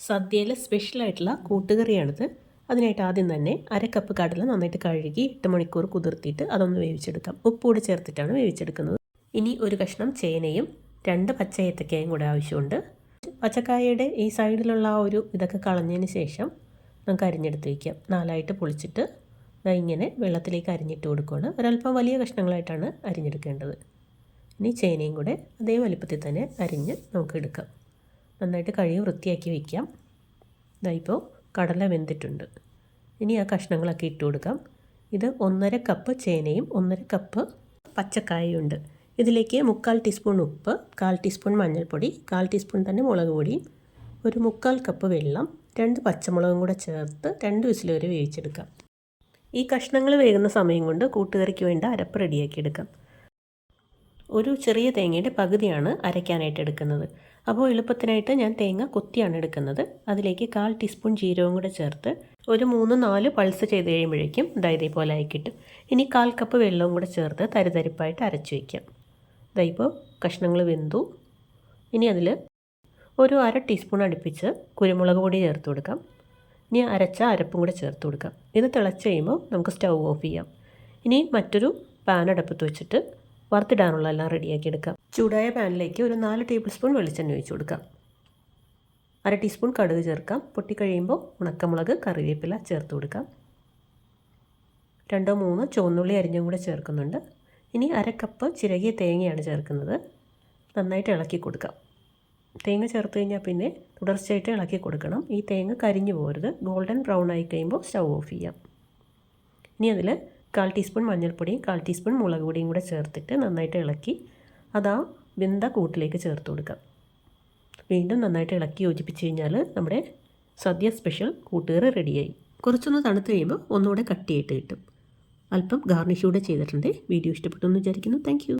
സദ്യയിലെ സ്പെഷ്യലായിട്ടുള്ള കൂട്ടുകറിയാണിത്. അതിനായിട്ട് ആദ്യം തന്നെ കപ്പ് കടല നന്നായിട്ട് കഴുകി 8 മണിക്കൂർ കുതിർത്തിയിട്ട് അതൊന്ന് വേവിച്ചെടുക്കാം. ഉപ്പുകൂടി ചേർത്തിട്ടാണ് വേവിച്ചെടുക്കുന്നത്. ഇനി ഒരു കഷ്ണം ചേനയും 2 പച്ച ഏത്തക്കയും കൂടെ ആവശ്യമുണ്ട്. പച്ചക്കായയുടെ ഈ സൈഡിലുള്ള ആ ഒരു ഇതൊക്കെ കളഞ്ഞതിന് ശേഷം നമുക്ക് അരിഞ്ഞെടുത്ത് വയ്ക്കാം. 4ആയിട്ട് പൊളിച്ചിട്ട് ഇങ്ങനെ വെള്ളത്തിലേക്ക് അരിഞ്ഞിട്ട് കൊടുക്കുകയാണ്. ഒരല്പം വലിയ കഷ്ണങ്ങളായിട്ടാണ് അരിഞ്ഞെടുക്കേണ്ടത്. ഇനി ചേനയും കൂടെ അതേ വലുപ്പത്തിൽ തന്നെ അരിഞ്ഞ് നമുക്ക് എടുക്കാം. നന്നായിട്ട് കഴുകി വൃത്തിയാക്കി വയ്ക്കാം. ഇപ്പോൾ കടല വെന്തിട്ടുണ്ട്. ഇനി ആ കഷ്ണങ്ങളൊക്കെ ഇട്ട് കൊടുക്കാം. ഇത് 1.5 കപ്പ് ചേനയും 1.5 കപ്പ് പച്ചക്കായയും ഉണ്ട്. ഇതിലേക്ക് 3/4 ടീസ്പൂൺ ഉപ്പ്, 1/4 ടീസ്പൂൺ മഞ്ഞൾപ്പൊടി, 1/4 ടീസ്പൂൺ തന്നെ മുളക് പൊടി, ഒരു 3/4 കപ്പ് വെള്ളം, 2 പച്ചമുളകും കൂടെ ചേർത്ത് 2 വിസിൽ വരെ വേവിച്ചെടുക്കാം. ഈ കഷ്ണങ്ങൾ വേകുന്ന സമയം കൊണ്ട് കൂട്ടുകറിക്ക് വേണ്ട അരപ്പ് റെഡിയാക്കി എടുക്കാം. ഒരു ചെറിയ തേങ്ങയുടെ പകുതിയാണ് അരയ്ക്കാനായിട്ട് എടുക്കുന്നത്. അപ്പോൾ എളുപ്പത്തിനായിട്ട് ഞാൻ തേങ്ങ കൊത്തിയാണ് എടുക്കുന്നത്. അതിലേക്ക് 1/4 ടീസ്പൂൺ ജീരകവും കൂടെ ചേർത്ത് ഒരു 3-4 പൾസ് ചെയ്ത് കഴിയുമ്പോഴേക്കും ഇതേപോലെ ആയി കിട്ടും. ഇനി 1/4 കപ്പ് വെള്ളവും കൂടെ ചേർത്ത് തരിതരിപ്പായിട്ട് അരച്ച് വയ്ക്കാം. ഇപ്പോൾ കഷ്ണങ്ങൾ വെന്തു. ഇനി അതിൽ ഒരു 1/2 ടീസ്പൂൺ അടുപ്പിച്ച് കുരുമുളക് പൊടി ചേർത്ത് കൊടുക്കാം. ഇനി അരച്ച അരപ്പും കൂടെ ചേർത്ത് കൊടുക്കാം. ഇത് തിളച്ച് കഴിയുമ്പോൾ നമുക്ക് സ്റ്റൗ ഓഫ് ചെയ്യാം. ഇനി മറ്റൊരു പാൻ അടുപ്പത്ത് വെച്ചിട്ട് വറുത്തിടാനുള്ള എല്ലാം റെഡിയാക്കി എടുക്കാം. ചൂടായ പാനിലേക്ക് ഒരു 4 ടേബിൾ സ്പൂൺ വെളിച്ചെണ്ണ ഒഴിച്ച് കൊടുക്കാം. 1/2 ടീസ്പൂൺ കടുക് ചേർക്കാം. പൊട്ടിക്കഴിയുമ്പോൾ ഉണക്കമുളക്, കറിവേപ്പില ചേർത്ത് കൊടുക്കാം. 2-3 ചുവന്നുള്ളി അരിഞ്ഞും കൂടെ ചേർക്കുന്നുണ്ട്. ഇനി 1/2 കപ്പ് ചിരകിയ തേങ്ങയാണ് ചേർക്കുന്നത്. നന്നായിട്ട് ഇളക്കി കൊടുക്കാം. തേങ്ങ ചേർത്ത് കഴിഞ്ഞാൽ പിന്നെ തുടർച്ചയായിട്ട് ഇളക്കി കൊടുക്കണം. ഈ തേങ്ങ കരിഞ്ഞു പോകരുത്. ഗോൾഡൻ ബ്രൗൺ ആയി കഴിയുമ്പോൾ സ്റ്റൗ ഓഫ് ചെയ്യാം. ഇനി അതിൽ 1/4 ടീസ്പൂൺ മഞ്ഞൾപ്പൊടിയും 1/4 ടീസ്പൂൺ മുളക് പൊടിയും കൂടെ ചേർത്തിട്ട് നന്നായിട്ട് ഇളക്കി അതാ വെന്ത കൂട്ടിലേക്ക് ചേർത്ത് കൊടുക്കാം. വീണ്ടും നന്നായിട്ട് ഇളക്കി യോജിപ്പിച്ച് കഴിഞ്ഞാൽ നമ്മുടെ സദ്യ സ്പെഷ്യൽ കൂട്ടുകറി റെഡിയായി. കുറച്ചൊന്ന് തണുത്ത് കഴിയുമ്പോൾ ഒന്നുകൂടെ കട്ടിയായിട്ട് കിട്ടും. അല്പം ഗാർണിഷ് കൂടെ ചെയ്തിട്ടുണ്ട്. വീഡിയോ ഇഷ്ടപ്പെട്ടു എന്ന് വിചാരിക്കുന്നു. Thank you.